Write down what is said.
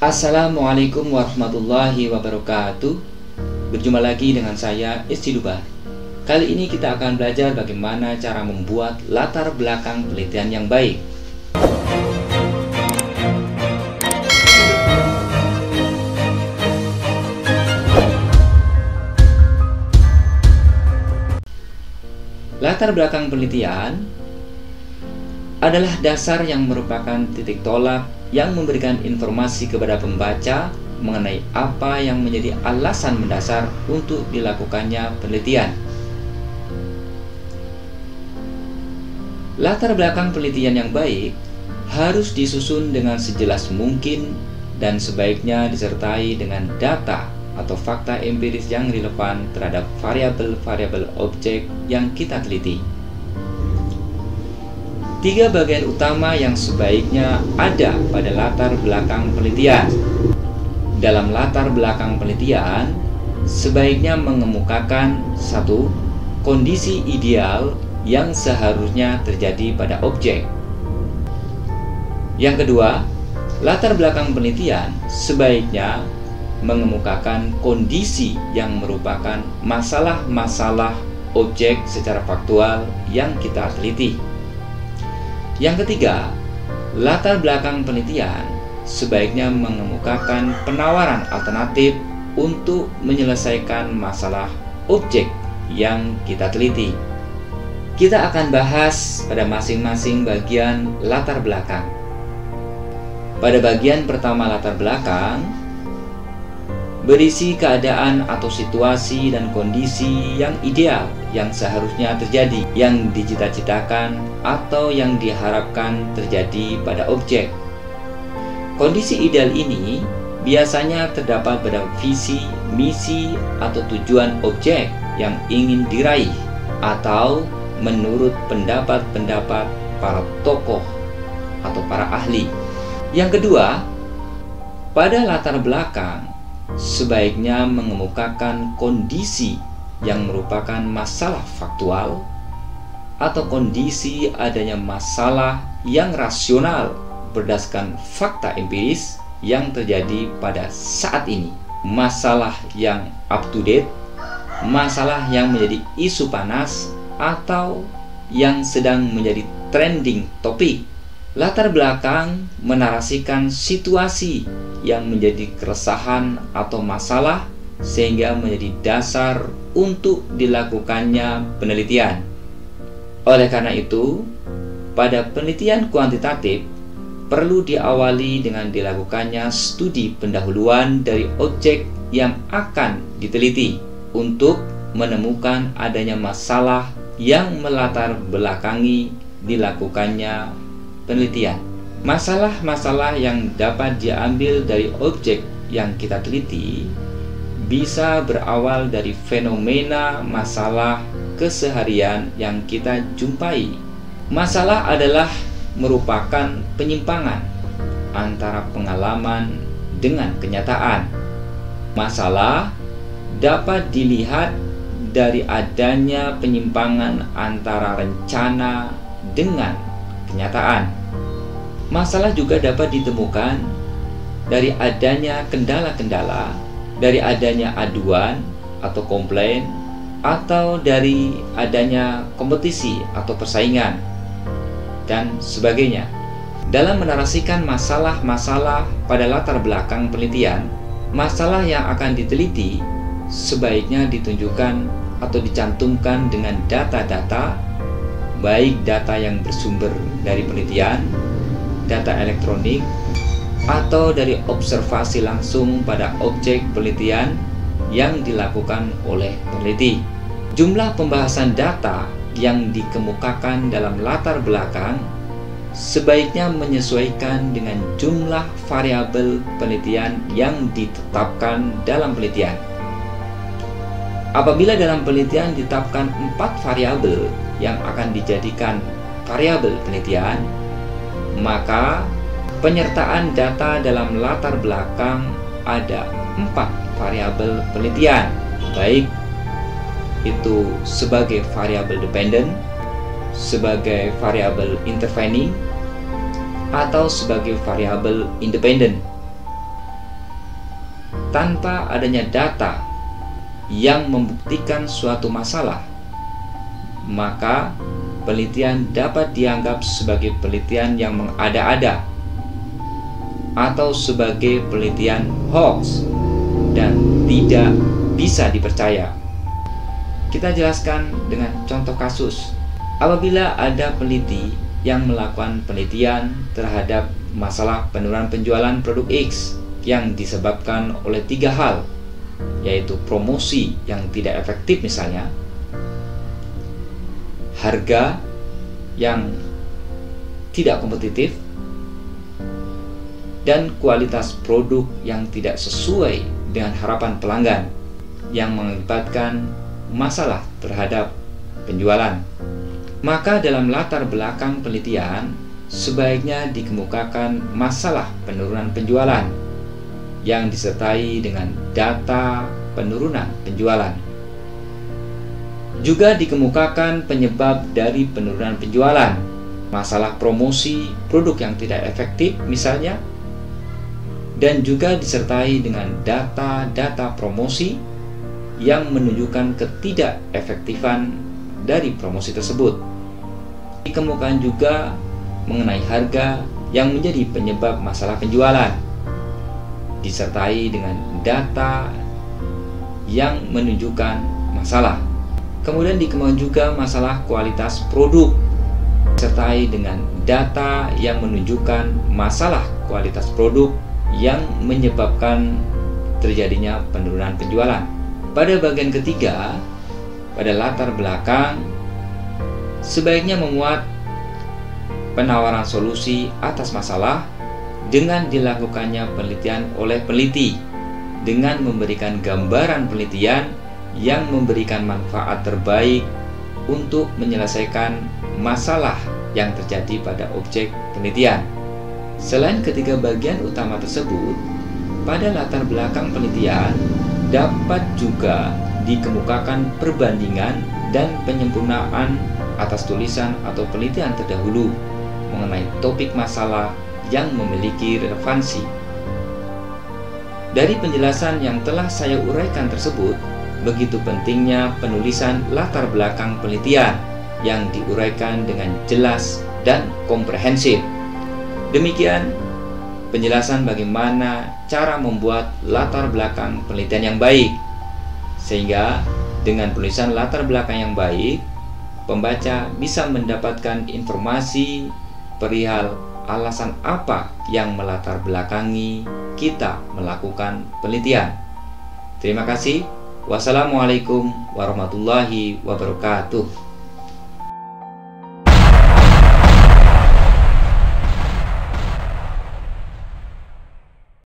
Assalamualaikum warahmatullahi wabarakatuh. Berjumpa lagi dengan saya Istidubar. Kali ini kita akan belajar bagaimana cara membuat latar belakang penelitian yang baik. Latar belakang penelitian adalah dasar yang merupakan titik tolak yang memberikan informasi kepada pembaca mengenai apa yang menjadi alasan mendasar untuk dilakukannya penelitian. Latar belakang penelitian yang baik harus disusun dengan sejelas mungkin dan sebaiknya disertai dengan data atau fakta empiris yang relevan terhadap variabel-variabel objek yang kita teliti. Tiga bagian utama yang sebaiknya ada pada latar belakang penelitian. Dalam latar belakang penelitian, sebaiknya mengemukakan satu, kondisi ideal yang seharusnya terjadi pada objek. Yang kedua, latar belakang penelitian sebaiknya mengemukakan kondisi yang merupakan masalah-masalah objek secara faktual yang kita teliti. Yang ketiga, latar belakang penelitian sebaiknya mengemukakan penawaran alternatif untuk menyelesaikan masalah objek yang kita teliti. Kita akan bahas pada masing-masing bagian latar belakang. Pada bagian pertama latar belakang, berisi keadaan atau situasi dan kondisi yang ideal yang seharusnya terjadi, yang dicita-citakan atau yang diharapkan terjadi pada objek. Kondisi ideal ini biasanya terdapat pada visi, misi, atau tujuan objek yang ingin diraih, atau menurut pendapat-pendapat para tokoh atau para ahli. Yang kedua, pada latar belakang sebaiknya mengemukakan kondisi yang merupakan masalah faktual atau kondisi adanya masalah yang rasional berdasarkan fakta empiris yang terjadi pada saat ini. Masalah yang up to date, masalah yang menjadi isu panas, atau yang sedang menjadi trending topik. Latar belakang menarasikan situasi yang menjadi keresahan atau masalah sehingga menjadi dasar untuk dilakukannya penelitian. Oleh karena itu, pada penelitian kuantitatif perlu diawali dengan dilakukannya studi pendahuluan dari objek yang akan diteliti untuk menemukan adanya masalah yang melatar belakangi dilakukannya penelitian. Masalah-masalah yang dapat diambil dari objek yang kita teliti bisa berawal dari fenomena masalah keseharian yang kita jumpai. Masalah adalah merupakan penyimpangan antara pengalaman dengan kenyataan. Masalah dapat dilihat dari adanya penyimpangan antara rencana dengan kenyataan. Masalah juga dapat ditemukan dari adanya kendala-kendala, dari adanya aduan atau komplain, atau dari adanya kompetisi atau persaingan, dan sebagainya. Dalam menarasikan masalah-masalah pada latar belakang penelitian, masalah yang akan diteliti sebaiknya ditunjukkan atau dicantumkan dengan data-data, baik data yang bersumber dari penelitian, data elektronik, atau dari observasi langsung pada objek penelitian yang dilakukan oleh peneliti. Jumlah pembahasan data yang dikemukakan dalam latar belakang sebaiknya menyesuaikan dengan jumlah variabel penelitian yang ditetapkan dalam penelitian. Apabila dalam penelitian ditetapkan 4 variabel yang akan dijadikan variabel penelitian, maka penyertaan data dalam latar belakang ada 4 variabel penelitian, baik itu sebagai variabel dependent, sebagai variabel intervening, atau sebagai variabel independen. tanpa adanya data yang membuktikan suatu masalah, maka penelitian dapat dianggap sebagai penelitian yang mengada-ada atau sebagai penelitian hoax dan tidak bisa dipercaya. Kita jelaskan dengan contoh kasus. Apabila ada peneliti yang melakukan penelitian terhadap masalah penurunan penjualan produk X yang disebabkan oleh 3 hal, yaitu promosi yang tidak efektif misalnya, harga yang tidak kompetitif, dan kualitas produk yang tidak sesuai dengan harapan pelanggan yang mengakibatkan masalah terhadap penjualan. Maka dalam latar belakang penelitian sebaiknya dikemukakan masalah penurunan penjualan yang disertai dengan data penurunan penjualan. Juga dikemukakan penyebab dari penurunan penjualan, masalah promosi produk yang tidak efektif misalnya, dan juga disertai dengan data-data promosi yang menunjukkan ketidakefektifan dari promosi tersebut. Dikemukakan juga mengenai harga yang menjadi penyebab masalah penjualan, disertai dengan data yang menunjukkan masalah. Kemudian dikemukakan juga masalah kualitas produk, disertai dengan data yang menunjukkan masalah kualitas produk yang menyebabkan terjadinya penurunan penjualan. Pada bagian ketiga, pada latar belakang, sebaiknya memuat penawaran solusi atas masalah dengan dilakukannya penelitian oleh peneliti, dengan memberikan gambaran penelitian yang memberikan manfaat terbaik untuk menyelesaikan masalah yang terjadi pada objek penelitian. Selain ketiga bagian utama tersebut, pada latar belakang penelitian dapat juga dikemukakan perbandingan dan penyempurnaan atas tulisan atau penelitian terdahulu mengenai topik masalah yang memiliki relevansi. Dari penjelasan yang telah saya uraikan tersebut, begitu pentingnya penulisan latar belakang penelitian yang diuraikan dengan jelas dan komprehensif. Demikian penjelasan bagaimana cara membuat latar belakang penelitian yang baik, sehingga dengan penulisan latar belakang yang baik, pembaca bisa mendapatkan informasi perihal alasan apa yang melatar belakangi kita melakukan penelitian. Terima kasih. Wassalamualaikum warahmatullahi wabarakatuh.